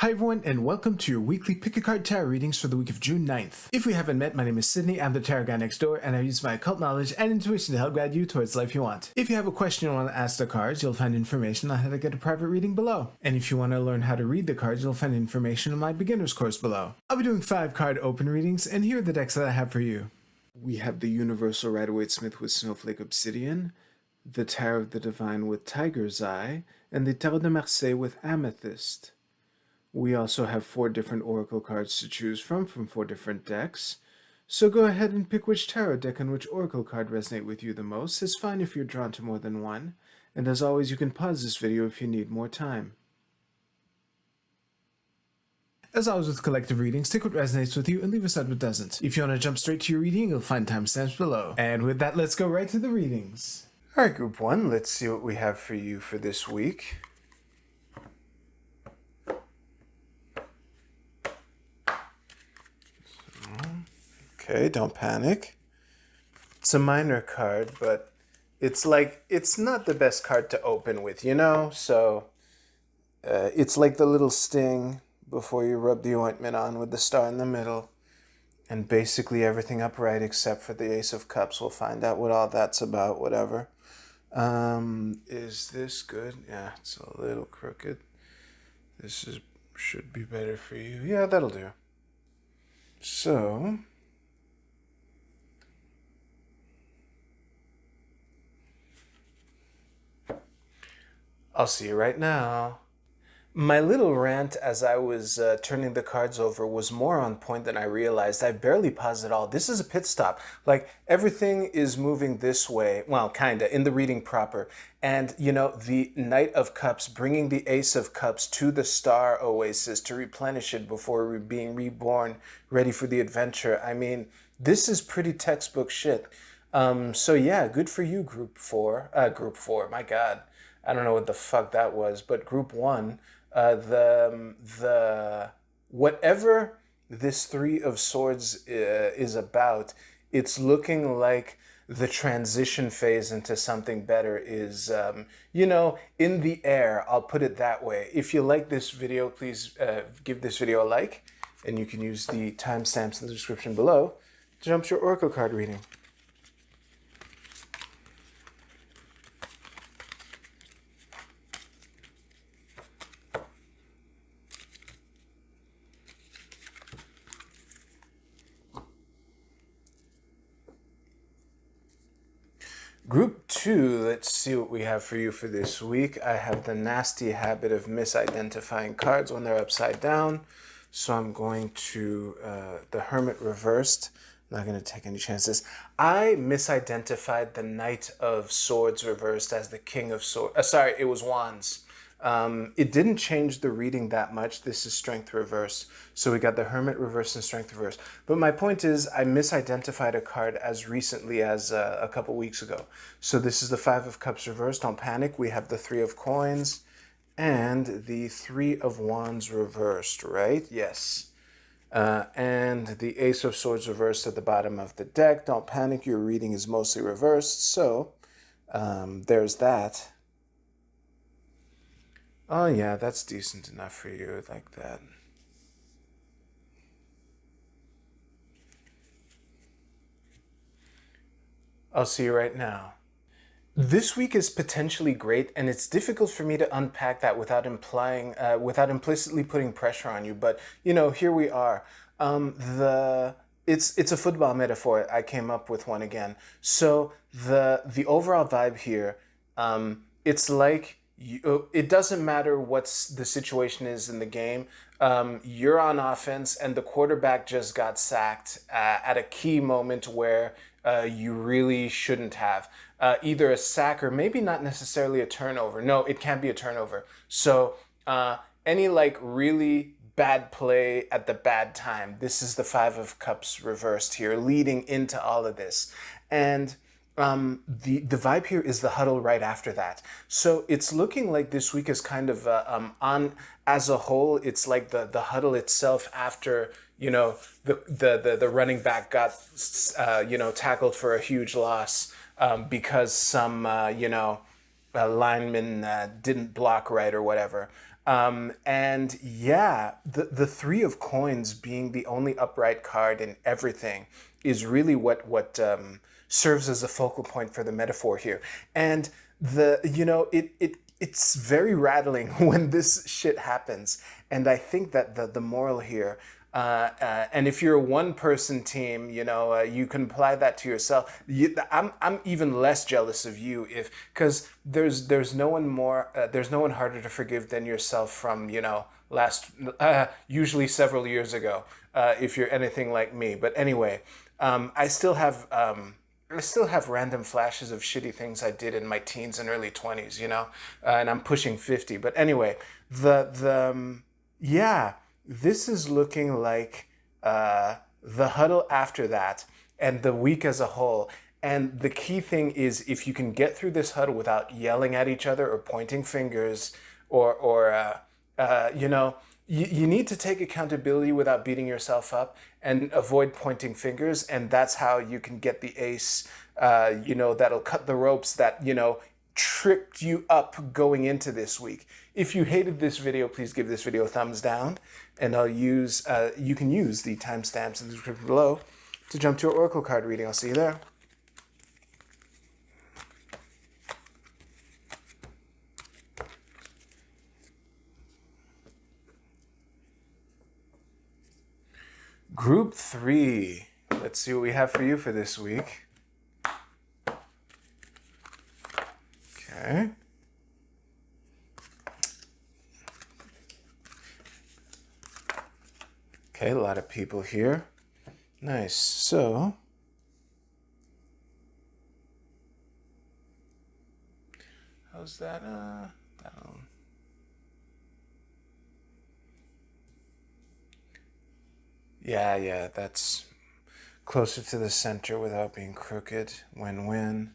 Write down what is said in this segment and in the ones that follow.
Hi everyone, and welcome to your weekly Pick a Card Tarot readings for the week of June 9th. If we haven't met, my name is Sydney, I'm the tarot guy next door, and I use my occult knowledge and intuition to help guide you towards the life you want. If you have a question you want to ask the cards, you'll find information on how to get a private reading below. And if you want to learn how to read the cards, you'll find information on my beginner's course below. I'll be doing 5 card open readings, and here are the decks that I have for you. We have the Universal Rider-Waite-Smith with Snowflake Obsidian, the Tarot of the Divine with Tiger's Eye, and the Tarot de Marseille with Amethyst. We also have 4 different oracle cards to choose from 4 different decks. So go ahead and pick which tarot deck and which oracle card resonate with you the most. It's fine if you're drawn to more than one. And as always, you can pause this video if you need more time. As always with collective readings, take what resonates with you and leave aside what doesn't. If you want to jump straight to your reading, you'll find timestamps below. And with that, let's go right to the readings. Alright, Group 1, let's see what we have for you for this week. Okay, don't panic. It's a minor card, but it's not the best card to open with, you know? So it's like the little sting before you rub the ointment on with the star in the middle. And basically everything upright except for the Ace of Cups. We'll find out what all that's about, whatever. Is this good? Yeah, it's a little crooked. Should be better for you. Yeah, that'll do. So I'll see you right now. My little rant as I was turning the cards over was more on point than I realized. I barely paused at all. This is a pit stop. Like, everything is moving this way. Well, kinda, in the reading proper. And, you know, the Knight of Cups bringing the Ace of Cups to the Star Oasis to replenish it before being reborn, ready for the adventure. I mean, this is pretty textbook shit. So yeah, good for you, Group 4. Group 4, my God. I don't know what the fuck that was, but Group 1, whatever this 3 of Swords is about, it's looking like the transition phase into something better is, you know, in the air. I'll put it that way. If you like this video, please give this video a like, and you can use the timestamps in the description below to jump to your oracle card reading. Group 2, let's see what we have for you for this week. I have the nasty habit of misidentifying cards when they're upside down. So I'm going to the Hermit reversed. I'm not going to take any chances. I misidentified the Knight of Swords reversed as the King of Swords. Sorry, it was Wands. It didn't change the reading that much. This is Strength reversed. So we got the Hermit reversed and Strength reversed. But my point is, I misidentified a card as recently as a couple weeks ago. So this is the 5 of Cups reversed. Don't panic. We have the 3 of Coins and the 3 of Wands reversed, right? Yes. And the Ace of Swords reversed at the bottom of the deck. Don't panic. Your reading is mostly reversed. So there's that. Oh yeah, that's decent enough for you, like that. I'll see you right now. This week is potentially great, and it's difficult for me to unpack that without implicitly putting pressure on you. But you know, here we are. It's a football metaphor. I came up with one again. So the overall vibe here, it's like. It doesn't matter what the situation is in the game. You're on offense, and the quarterback just got sacked at a key moment where you really shouldn't have. Either a sack or maybe not necessarily a turnover. No, it can't be a turnover. So any like really bad play at the bad time. This is the 5 of Cups reversed here, leading into all of this. And the vibe here is the huddle right after that. So it's looking like this week is kind of on as a whole. It's like the huddle itself after, you know, the running back got you know, tackled for a huge loss because some you know, lineman didn't block right or whatever. And yeah, the Three of Coins being the only upright card in everything is really what serves as a focal point for the metaphor here. And it's very rattling when this shit happens. And I think that the moral here, and if you're a one-person team, you can apply that to yourself. I'm even less jealous of you because there's no one there's no one harder to forgive than yourself from last usually several years ago, if you're anything like me. But anyway, I still have random flashes of shitty things I did in my teens and early 20s, and I'm pushing 50. But anyway, yeah, this is looking like the huddle after that and the week as a whole. And the key thing is if you can get through this huddle without yelling at each other or pointing fingers or you need to take accountability without beating yourself up and avoid pointing fingers. And that's how you can get the ace, that'll cut the ropes that, tripped you up going into this week. If you hated this video, please give this video a thumbs down, and you can use the timestamps in the description below to jump to your Oracle card reading. I'll see you there. Group 3. Let's see what we have for you for this week. Okay. Okay, a lot of people here. Nice. So, how's that? Down. Yeah, that's closer to the center without being crooked. Win-win.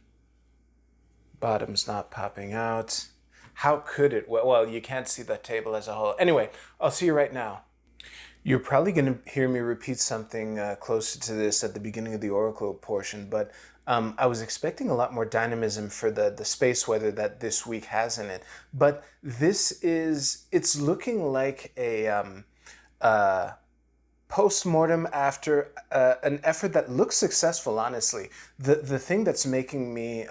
Bottom's not popping out. How could it? Well, you can't see the table as a whole. Anyway, I'll see you right now. You're probably going to hear me repeat something closer to this at the beginning of the Oracle portion, but I was expecting a lot more dynamism for the space weather that this week has in it. But it's looking like a post-mortem after an effort that looks successful, honestly. The thing that's making me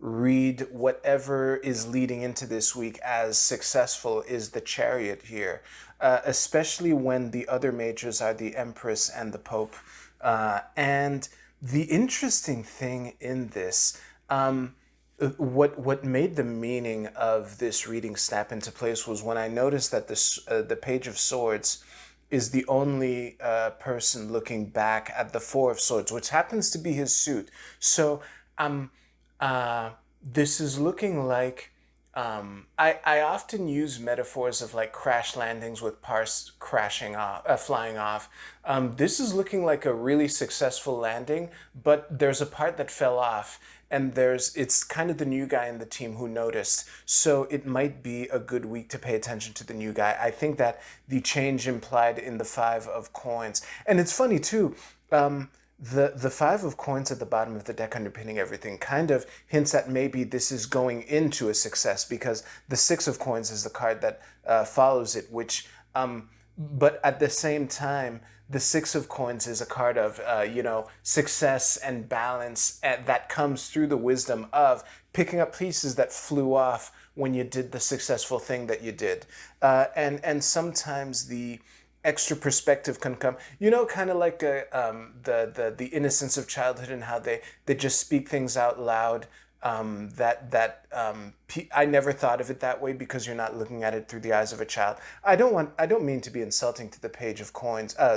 read whatever is leading into this week as successful is the Chariot here, especially when the other majors are the Empress and the Pope. And the interesting thing in this, what made the meaning of this reading snap into place was when I noticed that the Page of Swords is the only person looking back at the Four of Swords, which happens to be his suit. So this is looking like I often use metaphors of like crash landings with parts crashing off, flying off. This is looking like a really successful landing, but there's a part that fell off, and it's kind of the new guy in the team who noticed. So it might be a good week to pay attention to the new guy. I think that the change implied in the Five of Coins, and it's funny too. The Five of Coins at the bottom of the deck underpinning everything kind of hints at maybe this is going into a success, because the Six of Coins is the card that follows it, which, but at the same time, the Six of Coins is a card of, success and balance that comes through the wisdom of picking up pieces that flew off when you did the successful thing that you did. And sometimes the extra perspective can come, kind of like the innocence of childhood and how they just speak things out loud. I never thought of it that way because you're not looking at it through the eyes of a child. I don't mean to be insulting to the Page of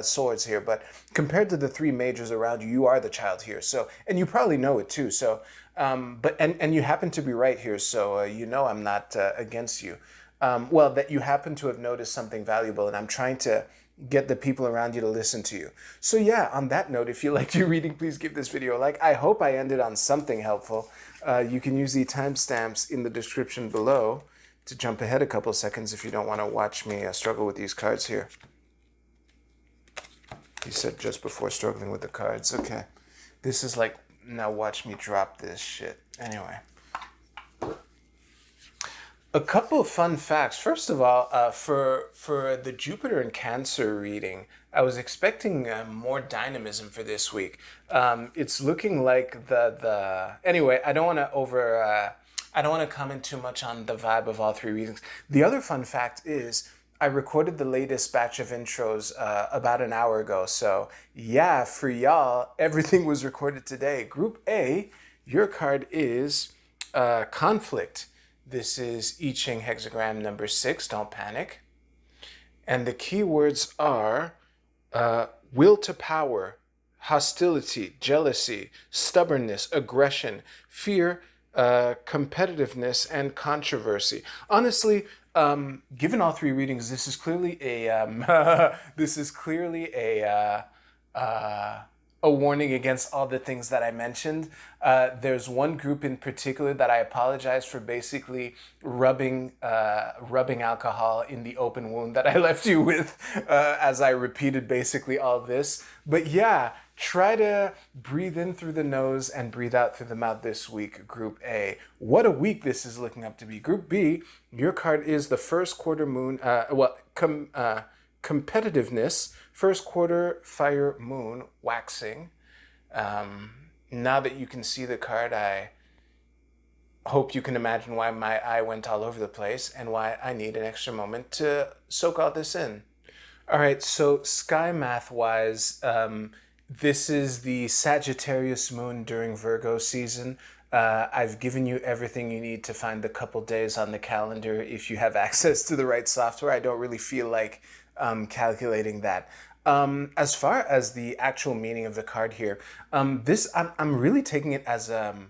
Swords here, but compared to the three majors around you, you are the child here. So, and you probably know it too. So, and you happen to be right here. So, I'm not against you. That you happen to have noticed something valuable, and I'm trying to get the people around you to listen to you. So yeah, on that note, if you liked your reading, please give this video a like. I hope I ended on something helpful. You can use the timestamps in the description below to jump ahead a couple seconds if you don't want to watch me struggle with these cards here. He said just before struggling with the cards. Okay. This is like, now watch me drop this shit. Anyway. A couple of fun facts. First of all, for the Jupiter and Cancer reading, I was expecting more dynamism for this week. It's looking like the anyway. I don't want to comment too much on the vibe of all three readings. The other fun fact is I recorded the latest batch of intros about an hour ago. So yeah, for y'all, everything was recorded today. Group A, your card is Conflict. This is I Ching hexagram number 6, don't panic. And the keywords are will to power, hostility, jealousy, stubbornness, aggression, fear, competitiveness, and controversy. Honestly, given all three readings, this is clearly a warning against all the things that I mentioned. There's one group in particular that I apologize for basically rubbing alcohol in the open wound that I left you with as I repeated basically all this. But yeah, try to breathe in through the nose and breathe out through the mouth this week, Group A. What a week this is looking up to be. Group B, your card is the first quarter moon, competitiveness, first quarter fire moon waxing. Now that you can see the card, I hope you can imagine why my eye went all over the place and why I need an extra moment to soak all this in. All right, so sky math wise, this is the Sagittarius moon during Virgo season. I've given you everything you need to find the couple days on the calendar if you have access to the right software. I don't really feel like calculating that. As far as the actual meaning of the card here, I'm really taking it as an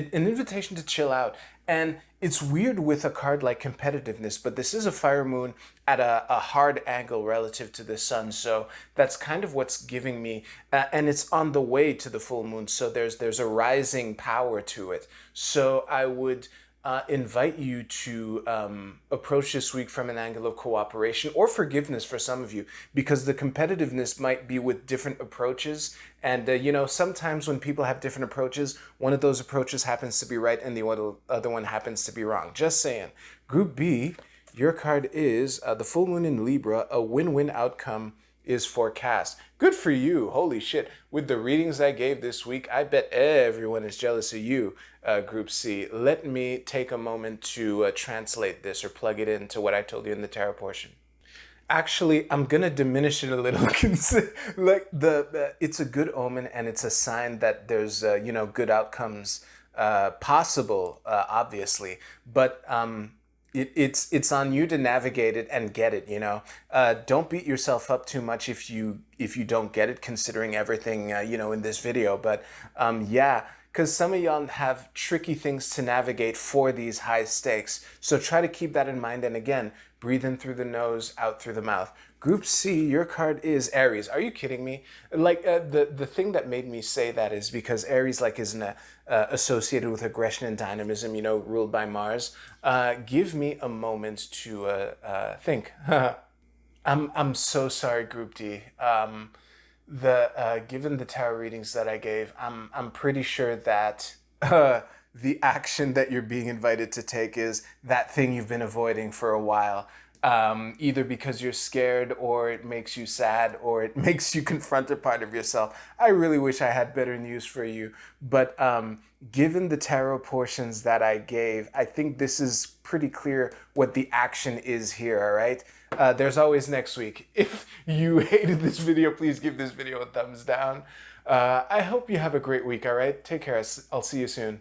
invitation to chill out. And it's weird with a card like competitiveness, but this is a fire moon at a hard angle relative to the sun. So that's kind of what's giving me, and it's on the way to the full moon. So there's a rising power to it. So I would invite you to approach this week from an angle of cooperation or forgiveness for some of you, because the competitiveness might be with different approaches. And, sometimes when people have different approaches, one of those approaches happens to be right and the other one happens to be wrong. Just saying. Group B, your card is the full moon in Libra, a win-win outcome is forecast. Good for you. Holy shit. With the readings I gave this week, I bet everyone is jealous of you, Group C. Let me take a moment to translate this or plug it into what I told you in the tarot portion. Actually, I'm gonna diminish it a little. Like it's a good omen and it's a sign that there's good outcomes possible, obviously. But it's on you to navigate it and get it. Don't beat yourself up too much if you don't get it, considering everything in this video. But yeah. Because some of y'all have tricky things to navigate for these high stakes. So try to keep that in mind. And again, breathe in through the nose, out through the mouth. Group C, your card is Aries. Are you kidding me? Like the thing that made me say that is because Aries isn't associated with aggression and dynamism, ruled by Mars. Give me a moment to think. I'm so sorry, Group D. Given the tarot readings that I gave, I'm pretty sure that the action that you're being invited to take is that thing you've been avoiding for a while. Either because you're scared, or it makes you sad, or it makes you confront a part of yourself. I really wish I had better news for you, but given the tarot portions that I gave, I think this is pretty clear what the action is here, all right? There's always next week. If you hated this video, please give this video a thumbs down. I hope you have a great week, all right? Take care. I'll see you soon.